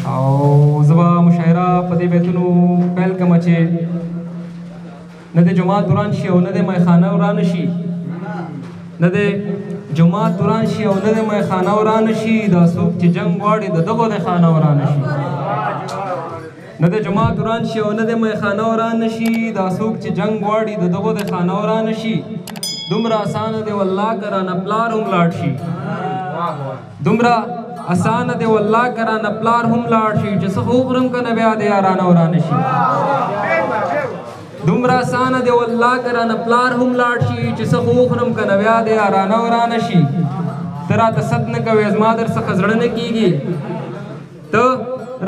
او زه به مشاعره په دې بیتونو پیل کړم چې نه د جومات وران شي او نه د میخانه ورانه شي، نه د جومات وران شي او نه د میخانه ورانه شي، دا څوک چې جنګ غواړي د دغو د خانه ورانه شي. نه د جومات وران شي او نه د میخانه ورانه شي، دا څوک چې جنګ غواړي د دغو د خانه ورانه شي. دومره اسانه دی والله که رانه پلار هم لاړ شي، دومره اسانه دی والله که رانه پلار هم لاړ شي، چې څه خو وخورم که نه بیا د یارانه ورانه شي. دومره اسانه دی والله که رانه پلار هم لاړ شي، چې څه خو وخورم که نه بیا د یارانه ورانه شي. ته راته ست نه کوې زما در څخه زړه نه کېږي، ته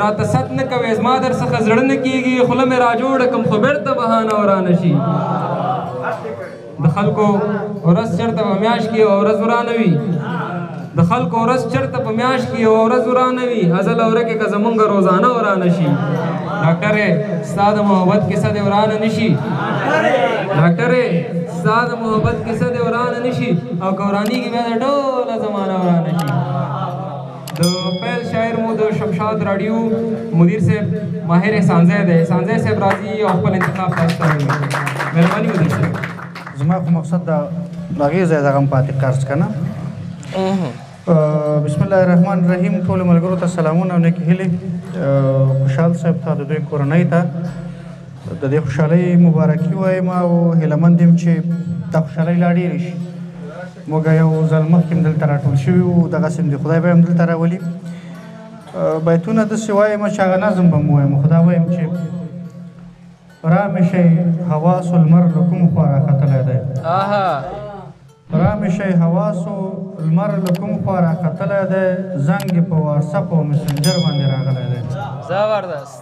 راته ست نه کوې زما در څخه زړه نه کېږي، خوله مې را جوړه کړم خو بېرته بهانه ورانه شي. د خلکو ورځ چېرته په میاشت کې یوه ورځ ورانه وي، د خلکو ورځ چېرته په میاشت کې یوه ورځ ورانه وي، ازل او ورکې که زمونږ روزانه ورانه شي. ډاکټرې ستا د محبت کیسه دې ورانه نه شي، ډاکټرې ستا د محبت کیسه دې ورانه نه شي، او که ورانېږي بیا د ټوله زمانه ورانه شي. د پیل شاعر مو د شمشاد راډیو مدیر صاحب ماهر احسانزی دی، احسانزی صاحب راځي او خپل انتخاب تاسو ته وایي. مهرباني مدیر صاحب. زما خو مقصد د هغې ځای دغه هم پاتې قرض که نه. بسم الله الرحمن الرحیم. ټولو ملګرو ته سلامونه او نیکې هیلې. خوشحال صاحب ته د دوی کورنۍ ته د دې خوشحالۍ مبارکي وایم او هیله مند یم چې دا خوشحالۍ لا ډېرې شي. موږ یو ځل مخکې هم دلته راټول شوي وو، دغسې هم د خدای به هم دلته راولي. بیتونه داسې وایم چې هغه نظم به م وایم، خو دا وایم چې رامې شئ حواس المر له کوم خوا راختلی دی، رامې شئ حواس المر له کوم خوا راختلی دی، زنګ یې په واتسپ او مسنجر باندې راغلی دی. زبردست.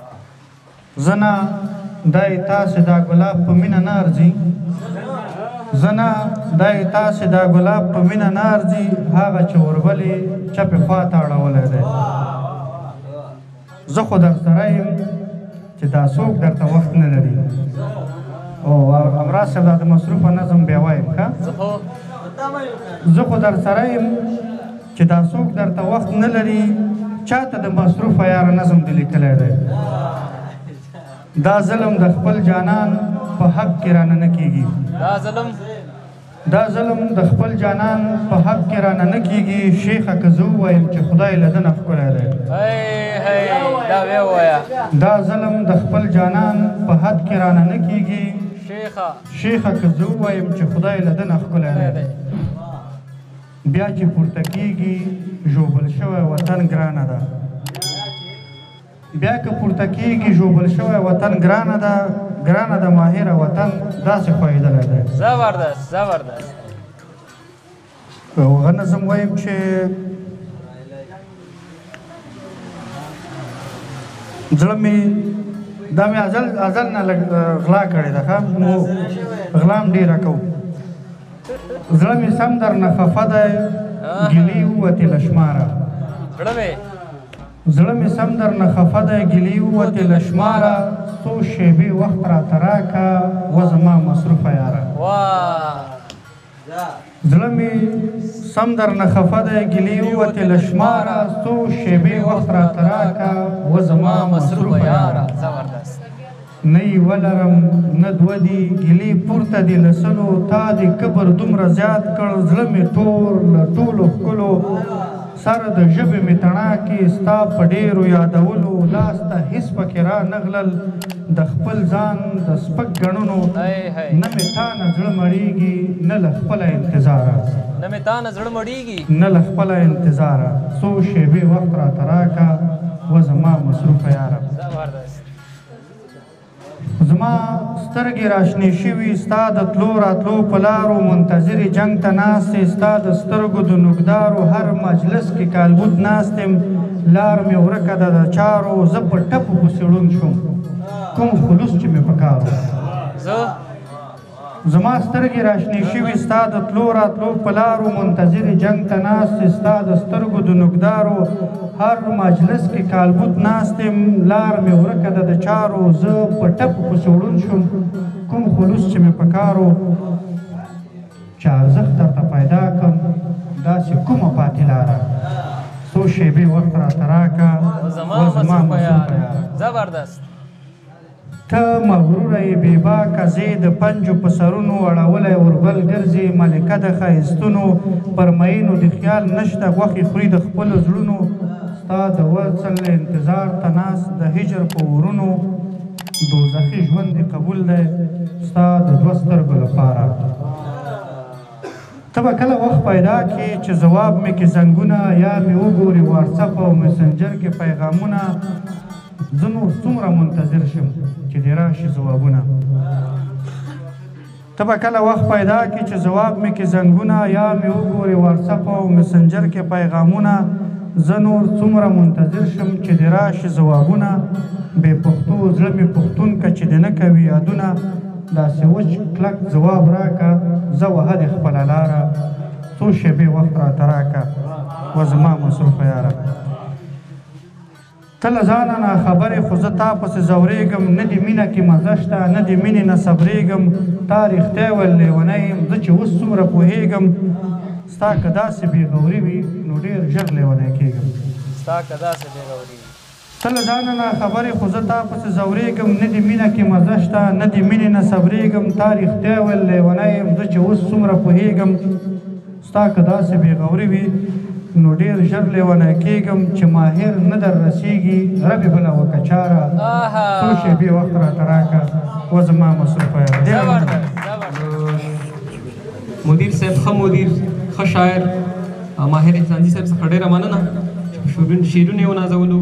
زه نه دای تاسې دا ګلاب په مینه نه ارځي، زه نه دای تاسې دا ګلاب په مینه نه ارځي، هغه چې وربلې چپې خوا ته اړولی دی. زه خو در سره یم چې دا څوک درته وخت نه لري. او امراض صاحب دا د مصروفه نظم بیا وایم ښه. زه خو در سره یم چې دا څوک درته وخت نه لري، چاته د مصروفه یاره نظم دې لیکلی دی. دا ظلم د خپل جانان په حق کې رانه نه کېږي، دا ظلم د خپل جانان په حق کې رانه نه کېږي. شیخه که زه ووایم چې خدای له ده نه ښکلی دی، دا ظلم د خپل جانان په حد کې رانه نه کېږي. شیخه که زه ووایم چې خدای له ده نه ښکلی دی. بیا چې پورته کېږي ژوبل شوی وطن ګرانه ده، بیا که پورته کېږي ژوبل شوی وطن ګرانه ده، ګرانه ده ماهره وطن داسې ښویېدلی دی. زبردست زبردست. هغه نظم وایم چې زړه مې دا مې ازل نه لږ غلا کړې ده ښه، نو غلا هم ډېره کوو. زړه مې سم در نه خفه دی ګیلې ووتې له شماره، زړه مې سم در نه خفه دی ګیلې ووتې له شماره، څو شېبې وخت راته راکه و زما مصروفه یاره. زړه مې سم در نه خفه دی ګیلې ووتې له شماره، څو شېبې وخت راته راکه و زما مصروفه یاره. نه یې ولرم نه دوه دي ګیلې پورته دي له سلو، تا دې کبر دومره زیات کړ زړه مې تور له ټولو ښکلو، سره د ژبې مې تڼاکې ستا په ډېرو یادولو، لاس ته هېڅ پکې را نغلل د خپل ځان د سپک ګڼنو، نه مې تا نه زړه مړېږي نه له خپله انتظاره، نه له خپله انتظاره، څو شېبې وخت راته راکه و زما مصروفه یاره. زما سترګې راشنې شوي ستا د تلو راتلو په لارو، منتظرې جنګ ته ناستې ستا د سترګو د نوکدارو، هر مجلس کې کالبوت ناست یم لار مې ورکه ده د چارو، زه په ټپو پسې ړوند شوم کوم خلوص چې مې پکار و. زما سترګې راشنې شوي ستا د تلو راتلو په لارو، منتظرې جنګ ته ناستې ستا د سترګو د نوکدارو، هر مجلس کې کالبوت ناست یم لار مې ورکه ده د چارو، زه په ټپو پسې ړوند شوم کوم خلوص چې مې پکار و، چې ارزښت درته پیدا کړم داسې کومه پاتې لاره، څو شېبې وخت راته راکه زما مصروفه یاره زبردست ته مغروره یې بېباکه زه د پنجو په سرونو اړولی اوربل ګرځې ملکه د ښایستونو پر میینو د خیال نشته غوښې خوري د خپلو زړونو ستا د وصل انتظار ته ناست د هجر په ورونو دوزخي ژوند دې قبول دی ستا د دوه سترګو لپاره ته به کله وخت پیدا کړې چې ځواب مې کې زنګونه یا مې وګورې واتساپ او مسنجر کې پیغامونه زه نور څومره منتظر شم چې دې راشي ځوابونه ته به کله وخت پیدا کړې چې ځواب مې کې زنګونه یا مې وګورې واتساپ او مسنجر کې پیغامونه زه نور څومره منتظر شم چې دې راشي ځوابونه بې پښتو زړه مې پښتون که چې دې نه کوي یادونه داسې وچ کلک ځواب راکه زه وهه دې خپله لاره څو شېبې وخت راته راکه و زما مصروفه یاره ته له ځانه ناخبرې خو زه تا پسې ځورېږم نه د مینه کې مزه شته نه د مینې نه صبرېږم تا رښتیا ویل لیونی یم زه چې اوس څومره پوهېږم ستا که داسې بېغوري وي نو ډېر ژر لیونی کېږم ستا که داسې بېغوري وي ته له ځانه ناخبرې خو زه تا پسې ځورېږم نه د مینه کې مزه شته نه د مینې نه صبرېږم تا رښتیا ویل لیونی یم زه چې اوس څومره پوهېږم ستا که داسې بېغوري وي نو ډېر ژر لیونی کېږم چې ماهر نه در رسېږي ربې بله وکه چاره څو شېبې وخت راته راکړه و زما مصروفه یاره مدیر صاحب ښه مدیر ښه شاعر ماهر انسانجي صاحب څخه ډېره مننه شعرونه یې ونازولو